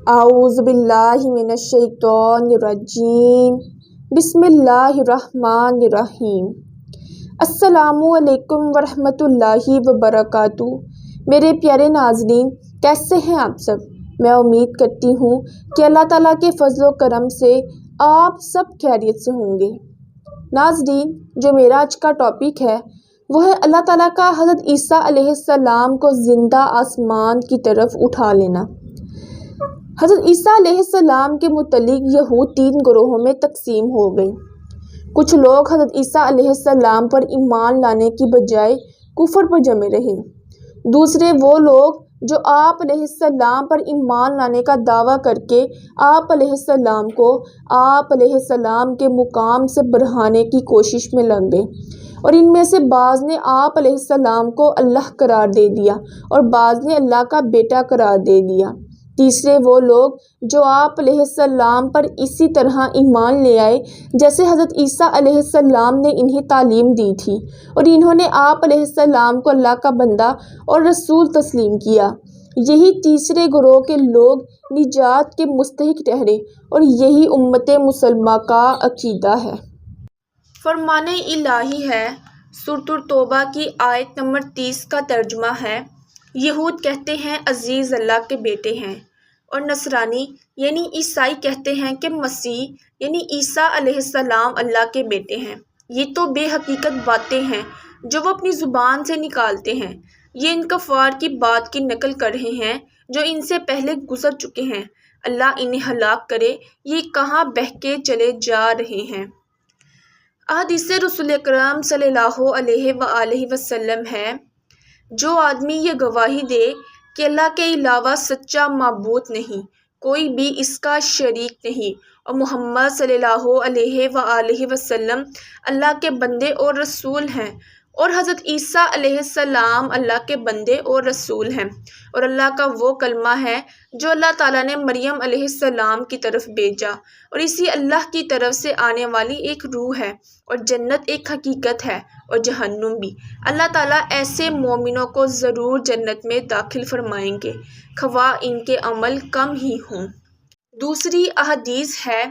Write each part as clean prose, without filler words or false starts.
اعوذ باللہ من الشیطان الرجیم بسم اللہ الرحمن الرحیم۔ السلام علیکم ورحمۃ اللہ وبرکاتہ۔ میرے پیارے ناظرین، کیسے ہیں آپ سب؟ میں امید کرتی ہوں کہ اللہ تعالیٰ کے فضل و کرم سے آپ سب خیریت سے ہوں گے۔ ناظرین، جو میرا آج کا ٹاپک ہے وہ ہے اللہ تعالیٰ کا حضرت عیسیٰ علیہ السلام کو زندہ آسمان کی طرف اٹھا لینا۔ حضرت عیسیٰ علیہ السلام کے متعلق یہود 3 گروہوں میں تقسیم ہو گئی۔ کچھ لوگ حضرت عیسیٰ علیہ السلام پر ایمان لانے کی بجائے کفر پر جمے رہے۔ دوسرے وہ لوگ جو آپ علیہ السلام پر ایمان لانے کا دعویٰ کر کے آپ علیہ السلام کو آپ علیہ السلام کے مقام سے بڑھانے کی کوشش میں لگ گئے، اور ان میں سے بعض نے آپ علیہ السلام کو اللہ قرار دے دیا اور بعض نے اللہ کا بیٹا قرار دے دیا۔ تیسرے وہ لوگ جو آپ علیہ السلام پر اسی طرح ایمان لے آئے جیسے حضرت عیسیٰ علیہ السلام نے انہیں تعلیم دی تھی، اور انہوں نے آپ علیہ السلام کو اللہ کا بندہ اور رسول تسلیم کیا۔ یہی تیسرے گروہ کے لوگ نجات کے مستحق ٹھہرے، اور یہی امت مسلمہ کا عقیدہ ہے۔ فرمان الہی ہے۔ سورۃ التوبہ کی آیت نمبر 30 کا ترجمہ ہے، یہود کہتے ہیں عزیز اللہ کے بیٹے ہیں، اور نصرانی یعنی عیسائی کہتے ہیں کہ مسیح یعنی عیسیٰ علیہ السلام اللہ کے بیٹے ہیں۔ یہ تو بے حقیقت باتیں ہیں جو وہ اپنی زبان سے نکالتے ہیں۔ یہ ان کفار کی بات کی نقل کر رہے ہیں جو ان سے پہلے گزر چکے ہیں۔ اللہ انہیں ہلاک کرے، یہ کہاں بہکے چلے جا رہے ہیں۔ احادیث رسول اکرم صلی اللہ علیہ وآلہ وسلم ہے، جو آدمی یہ گواہی دے کہ اللہ کے علاوہ سچا معبود نہیں، کوئی بھی اس کا شریک نہیں، اور محمد صلی اللہ علیہ وآلہ وسلم اللہ کے بندے اور رسول ہیں، اور حضرت عیسیٰ علیہ السلام اللہ کے بندے اور رسول ہیں، اور اللہ کا وہ کلمہ ہے جو اللہ تعالیٰ نے مریم علیہ السلام کی طرف بھیجا، اور اسی اللہ کی طرف سے آنے والی ایک روح ہے، اور جنت ایک حقیقت ہے اور جہنم بھی۔ اللہ تعالیٰ ایسے مومنوں کو ضرور جنت میں داخل فرمائیں گے، خواہ ان کے عمل کم ہی ہوں۔ دوسری احادیث ہے،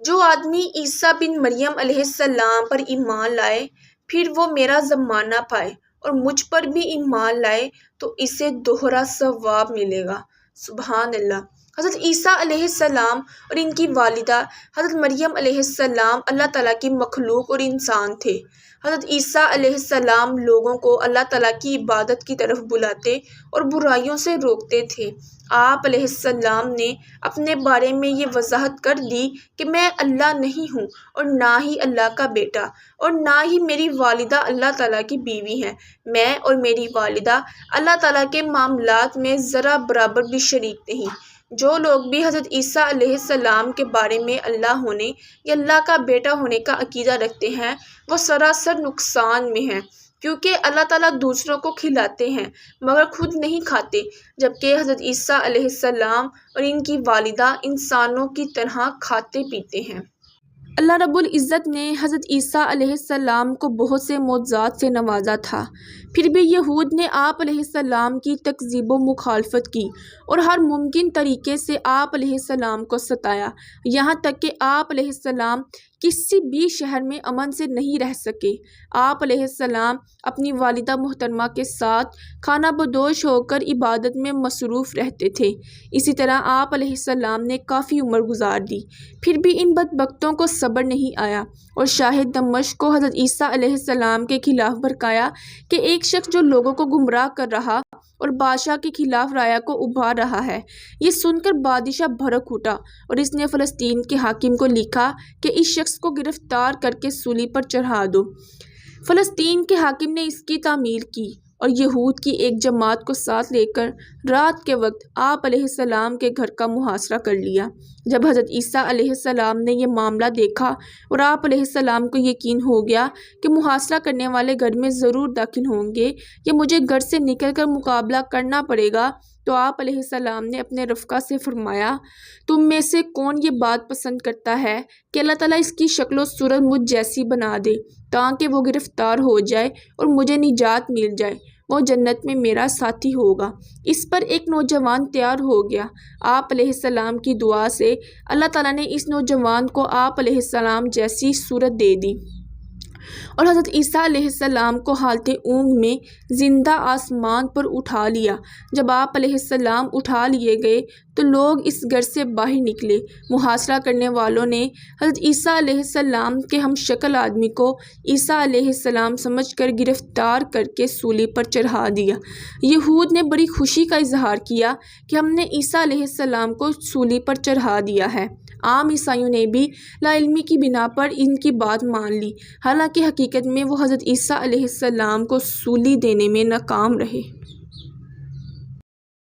جو آدمی عیسیٰ بن مریم علیہ السلام پر ایمان لائے پھر وہ میرا زمانہ پائے اور مجھ پر بھی ایمان لائے تو اسے دوہرا ثواب ملے گا۔ سبحان اللہ۔ حضرت عیسیٰ علیہ السلام اور ان کی والدہ حضرت مریم علیہ السلام اللہ تعالیٰ کی مخلوق اور انسان تھے۔ حضرت عیسیٰ علیہ السلام لوگوں کو اللہ تعالیٰ کی عبادت کی طرف بلاتے اور برائیوں سے روکتے تھے۔ آپ علیہ السلام نے اپنے بارے میں یہ وضاحت کر دی کہ میں اللہ نہیں ہوں، اور نہ ہی اللہ کا بیٹا، اور نہ ہی میری والدہ اللہ تعالیٰ کی بیوی ہیں۔ میں اور میری والدہ اللہ تعالیٰ کے معاملات میں ذرا برابر بھی شریک نہیں۔ جو لوگ بھی حضرت عیسیٰ علیہ السلام کے بارے میں اللہ ہونے یا اللہ کا بیٹا ہونے کا عقیدہ رکھتے ہیں وہ سراسر نقصان میں ہیں، کیونکہ اللہ تعالیٰ دوسروں کو کھلاتے ہیں مگر خود نہیں کھاتے، جبکہ حضرت عیسیٰ علیہ السلام اور ان کی والدہ انسانوں کی طرح کھاتے پیتے ہیں۔ اللہ رب العزت نے حضرت عیسیٰ علیہ السلام کو بہت سے معجزات سے نوازا تھا، پھر بھی یہود نے آپ علیہ السلام کی تکذیب و مخالفت کی اور ہر ممکن طریقے سے آپ علیہ السلام کو ستایا، یہاں تک کہ آپ علیہ السلام کسی بھی شہر میں امن سے نہیں رہ سکے۔ آپ علیہ السلام اپنی والدہ محترمہ کے ساتھ خانہ بدوش ہو کر عبادت میں مصروف رہتے تھے۔ اسی طرح آپ علیہ السلام نے کافی عمر گزار دی، پھر بھی ان بدبختوں کو صبر نہیں آیا، اور شاہ دمشق کو حضرت عیسیٰ علیہ السلام کے خلاف بھڑکایا کہ ایک شخص جو لوگوں کو گمراہ کر رہا اور بادشاہ کے خلاف رایا کو ابھار رہا ہے۔ یہ سن کر بادشاہ بھڑک اٹھا، اور اس نے فلسطین کے حاکم کو لکھا کہ اس شخص کو گرفتار کر کے سولی پر چڑھا دو۔ فلسطین کے حاکم نے اس کی تعمیل کی اور یہود کی ایک جماعت کو ساتھ لے کر رات کے وقت آپ علیہ السلام کے گھر کا محاصرہ کر لیا۔ جب حضرت عیسیٰ علیہ السلام نے یہ معاملہ دیکھا اور آپ علیہ السلام کو یقین ہو گیا کہ محاصرہ کرنے والے گھر میں ضرور داخل ہوں گے یا مجھے گھر سے نکل کر مقابلہ کرنا پڑے گا، تو آپ علیہ السلام نے اپنے رفقا سے فرمایا، تم میں سے کون یہ بات پسند کرتا ہے کہ اللہ تعالیٰ اس کی شکل و صورت مجھ جیسی بنا دے تاکہ وہ گرفتار ہو جائے اور مجھے نجات مل جائے۔ وہ جنت میں میرا ساتھی ہوگا۔ اس پر ایک نوجوان تیار ہو گیا۔ آپ علیہ السلام کی دعا سے اللہ تعالیٰ نے اس نوجوان کو آپ علیہ السلام جیسی صورت دے دی اور حضرت عیسیٰ علیہ السلام کو حالت اونگ میں زندہ آسمان پر اٹھا لیا۔ جب آپ علیہ السلام اٹھا لیے گئے تو لوگ اس گھر سے باہر نکلے۔ محاصرہ کرنے والوں نے حضرت عیسیٰ علیہ السلام کے ہم شکل آدمی کو عیسیٰ علیہ السلام سمجھ کر گرفتار کر کے سولی پر چڑھا دیا۔ یہود نے بڑی خوشی کا اظہار کیا کہ ہم نے عیسیٰ علیہ السلام کو سولی پر چڑھا دیا ہے۔ عام عیسائیوں نے بھی لا علمی کی بنا پر ان کی بات مان لی، حالانکہ حقیقت میں وہ حضرت عیسیٰ علیہ السلام کو سولی دینے میں ناکام رہے۔